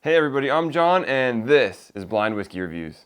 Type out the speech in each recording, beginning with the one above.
Hey everybody, I'm John and this is Blind Whiskey Reviews.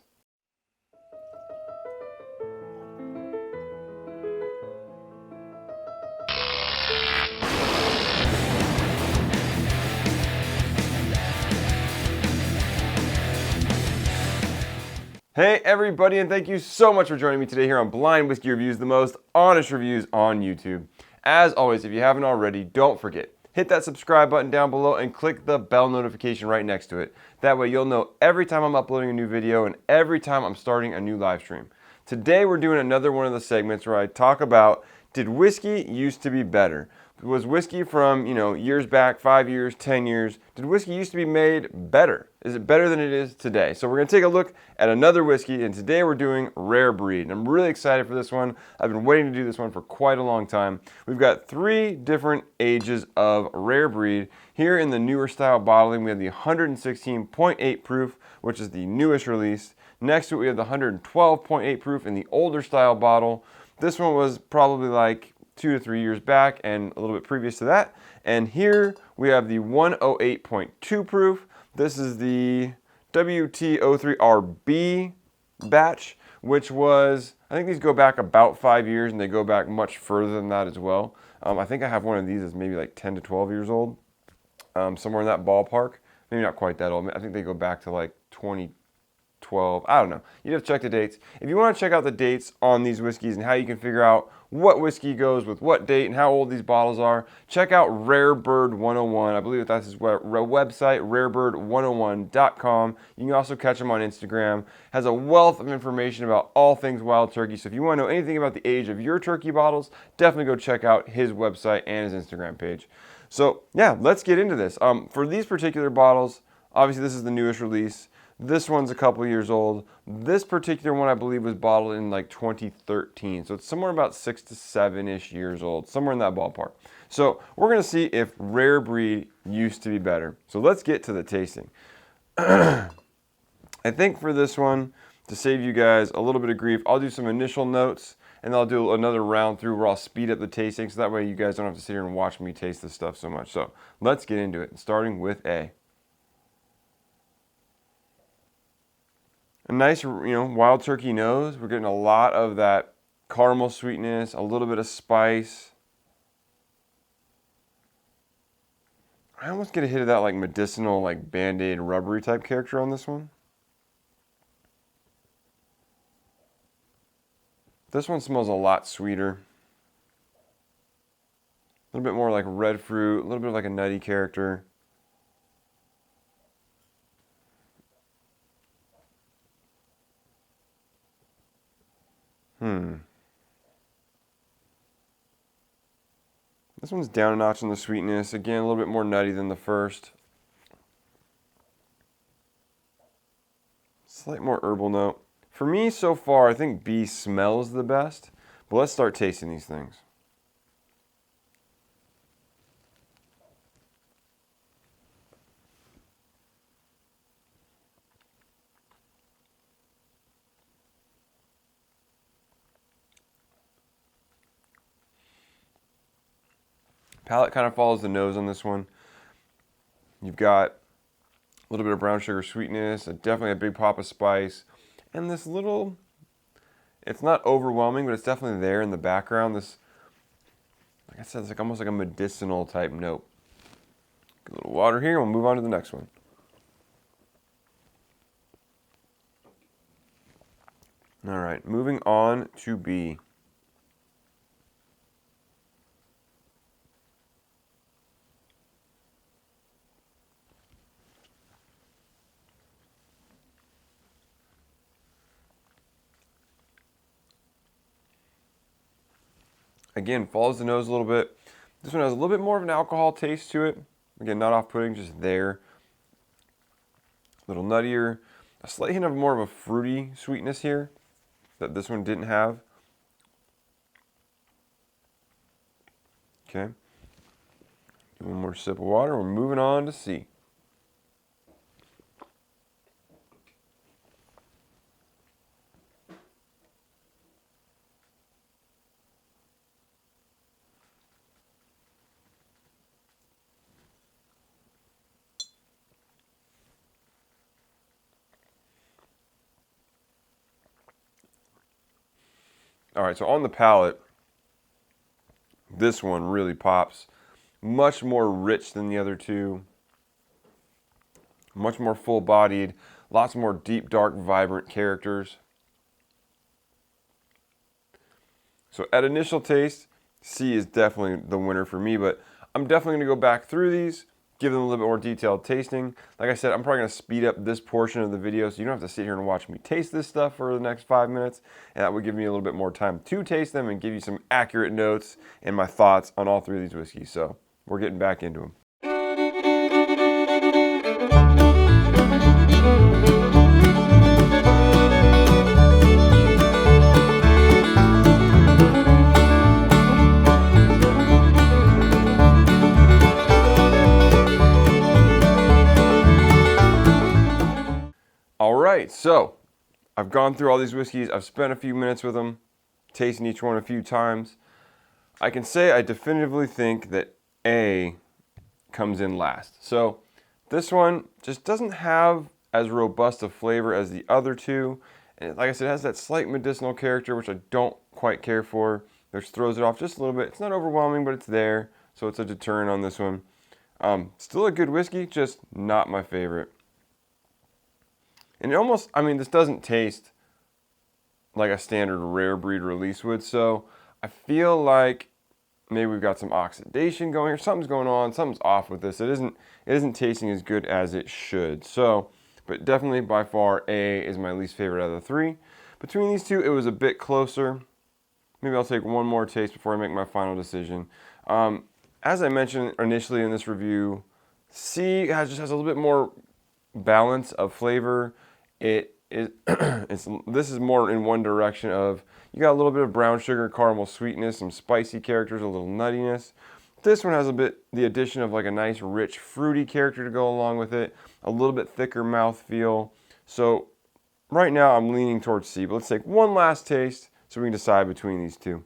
Hey everybody, and thank you so much for joining me today here on Blind Whiskey Reviews, the most honest reviews on YouTube. As always, if you haven't already, don't forget, hit that subscribe button down below and click the bell notification right next to it. That way you'll know every time I'm uploading a new video and every time I'm starting a new live stream. Today we're doing another one of the segments where I talk about, did whiskey used to be better? Was whiskey from, years back, 5 years, 10 years, did whiskey used to be made better? Is it better than it is today? So we're going to take a look at another whiskey, and today we're doing Rare Breed. And I'm really excited for this one. I've been waiting to do this one for quite a long time. We've got 3 different ages of Rare Breed. Here in the newer style bottling, we have the 116.8 proof, which is the newest release. Next to it, we have the 112.8 proof in the older style bottle. This one was probably like 2 to 3 years back and a little bit previous to that. And here we have the 108.2 proof. This is the WT03RB batch, which was, I think these go back about 5 years and they go back much further than that as well. I think I have one of these that's maybe like 10 to 12 years old, somewhere in that ballpark. Maybe not quite that old. I think they go back to like 2012. I don't know. You'd have to check the dates. If you want to check out the dates on these whiskeys and how you can figure out what whiskey goes with what date and how old these bottles are, check out Rare Bird 101. I believe that's his website, rarebird101.com. You can also catch him on Instagram. Has a wealth of information about all things wild turkey. So if you want to know anything about the age of your turkey bottles, definitely go check out his website and his Instagram page. So yeah, let's get into this. For these particular bottles, obviously this is the newest release. This one's a couple years old. This particular one, I believe, was bottled in like 2013. So it's somewhere about 6 to 7-ish years old, somewhere in that ballpark. So we're going to see if Rare Breed used to be better. So let's get to the tasting. I think for this one, to save you guys a little bit of grief, I'll do some initial notes, and then I'll do another round through where I'll speed up the tasting, so that way you guys don't have to sit here and watch me taste this stuff so much. So let's get into it, starting with A. A nice, wild turkey nose. We're getting a lot of that caramel sweetness, a little bit of spice. I almost get a hit of that like medicinal, like Band-Aid rubbery type character on this one. This one smells a lot sweeter. A little bit more like red fruit, a little bit like a nutty character. This one's down a notch on the sweetness. Again, a little bit more nutty than the first. Slight more herbal note. For me, so far, I think B smells the best. But let's start tasting these things. Palate kind of follows the nose on this one. You've got a little bit of brown sugar sweetness, definitely a big pop of spice, and this little, it's not overwhelming, but it's definitely there in the background. This, like I said, it's like almost like a medicinal type note. Get a little water here, we'll move on to the next one. All right, moving on to B. Again, follows the nose a little bit. This one has a little bit more of an alcohol taste to it. Again, not off-putting, just there. A little nuttier. A slight hint of more of a fruity sweetness here that this one didn't have. Okay. One more sip of water. We're moving on to C. All right, so on the palate, this one really pops. Much more rich than the other two. Much more full-bodied. Lots more deep, dark, vibrant characters. So at initial taste, C is definitely the winner for me, but I'm definitely going to go back through these, give them a little bit more detailed tasting. Like I said, I'm probably going to speed up this portion of the video so you don't have to sit here and watch me taste this stuff for the next 5 minutes, and that would give me a little bit more time to taste them and give you some accurate notes and my thoughts on all three of these whiskeys. So we're getting back into them. All right, so I've gone through all these whiskeys. I've spent a few minutes with them, tasting each one a few times. I can say I definitively think that A comes in last. So this one just doesn't have as robust a flavor as the other two. And like I said, it has that slight medicinal character, which I don't quite care for, which throws it off just a little bit. It's not overwhelming, but it's there. So it's a deterrent on this one. Still a good whiskey, just not my favorite. And it almost, I mean, this doesn't taste like a standard rare breed release would. So I feel like maybe we've got some oxidation going or something's going on. Something's off with this. It isn't tasting as good as it should. So, but definitely by far A is my least favorite out of the three. Between these two, it was a bit closer. Maybe I'll take one more taste before I make my final decision. As I mentioned initially in this review, C just has a little bit more balance of flavor. This is more in one direction of you got a little bit of brown sugar, caramel sweetness, some spicy characters, a little nuttiness. This one has a bit the addition of like a nice rich fruity character to go along with it, a little bit thicker mouthfeel. So right now I'm leaning towards C, but let's take one last taste so we can decide between these two.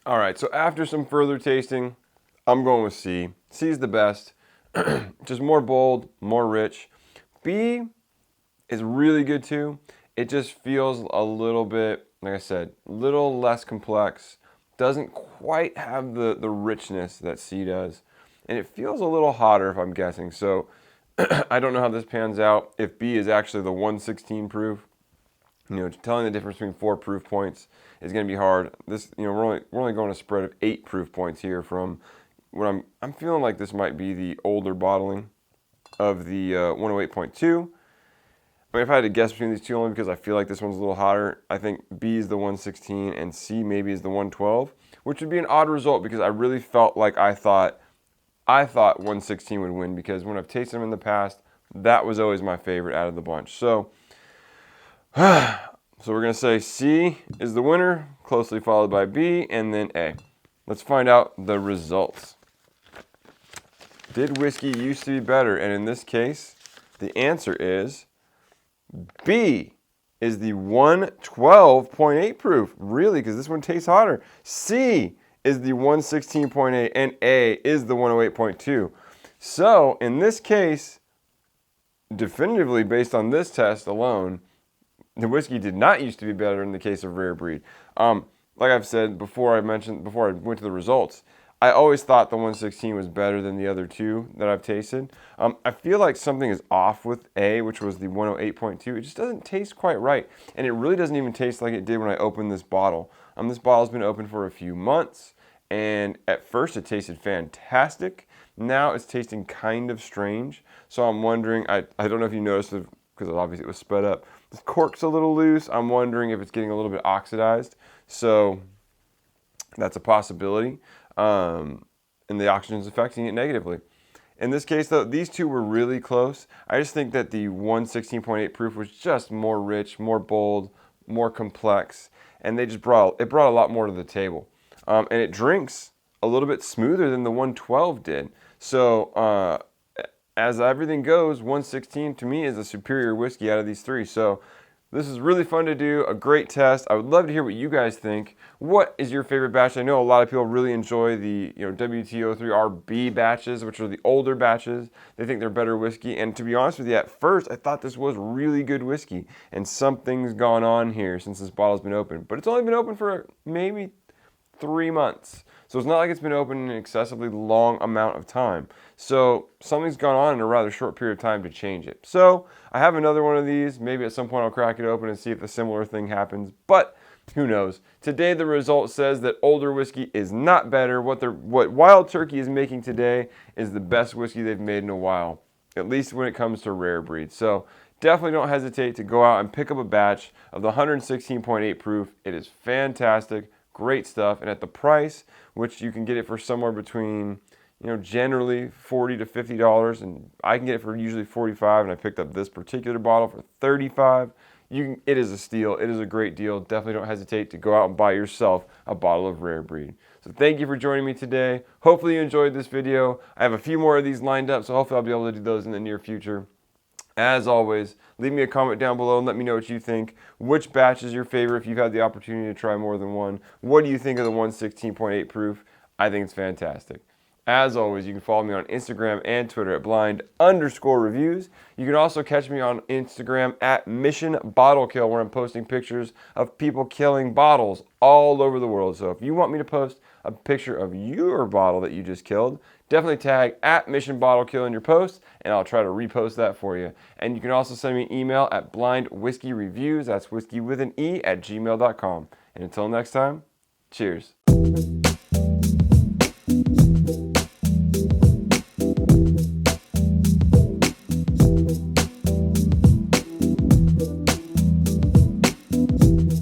All right, so after some further tasting, I'm going with C. C is the best. Just more bold, more rich. B is really good too. It just feels a little bit, like I said, a little less complex. Doesn't quite have the richness that C does. And it feels a little hotter if I'm guessing. So I don't know how this pans out. If B is actually the 116 proof, telling the difference between 4 proof points is going to be hard. This, we're only going a spread of 8 proof points here from what I'm feeling like this might be the older bottling of the 108.2. I mean, if I had to guess between these two, only because I feel like this one's a little hotter, I think B is the 116 and C maybe is the 112, which would be an odd result because I really felt like I thought 116 would win because when I've tasted them in the past, that was always my favorite out of the bunch. So we're going to say C is the winner, closely followed by B, and then A. Let's find out the results. Did whiskey used to be better? And in this case, the answer is B is the 112.8 proof. Really, because this one tastes hotter. C is the 116.8, and A is the 108.2. So, in this case, definitively based on this test alone, the whiskey did not used to be better in the case of rare breed. Like I've said before I went to the results, I always thought the 116 was better than the other two that I've tasted. I feel like something is off with A, which was the 108.2. It just doesn't taste quite right. And it really doesn't even taste like it did when I opened this bottle. This bottle's been open for a few months, and at first it tasted fantastic. Now it's tasting kind of strange. So I'm wondering, I don't know if you noticed it, because obviously it was sped up. The cork's a little loose. I'm wondering if it's getting a little bit oxidized. So that's a possibility. And the oxygen is affecting it negatively. In this case, though, these two were really close. I just think that the 116.8 proof was just more rich, more bold, more complex, and it brought a lot more to the table. And it drinks a little bit smoother than the 112 did. So as everything goes, 116 to me is a superior whiskey out of these three. So This is really fun to do, a great test. I would love to hear what you guys think. What is your favorite batch? I know a lot of people really enjoy the WTO3RB batches, which are the older batches. They think they're better whiskey. And to be honest with you, at first I thought this was really good whiskey. And something's gone on here since this bottle's been open. But it's only been open for maybe 3 months. So it's not like it's been open an excessively long amount of time. So something's gone on in a rather short period of time to change it. So I have another one of these. Maybe at some point I'll crack it open and see if a similar thing happens. But who knows? Today the result says that older whiskey is not better. What Wild Turkey is making today is the best whiskey they've made in a while, at least when it comes to rare breeds. So definitely don't hesitate to go out and pick up a batch of the 116.8 proof. It is fantastic. Great stuff, and at the price, which you can get it for somewhere between, generally $40 to $50, and I can get it for usually $45, and I picked up this particular bottle for $35. It is a steal. It is a great deal. Definitely don't hesitate to go out and buy yourself a bottle of Rare Breed. So thank you for joining me today. Hopefully you enjoyed this video. I have a few more of these lined up, so hopefully I'll be able to do those in the near future. As always, leave me a comment down below and let me know what you think. Which batch is your favorite if you've had the opportunity to try more than one? What do you think of the 116.8 proof? I think it's fantastic. As always, you can follow me on Instagram and Twitter at blind_reviews. You can also catch me on Instagram at Mission Bottle Kill, where I'm posting pictures of people killing bottles all over the world. So if you want me to post a picture of your bottle that you just killed, definitely tag at Mission Bottle Kill in your post, and I'll try to repost that for you. And you can also send me an email at blindwhiskeyreviews, that's whiskey with an E, @gmail.com. And until next time, cheers.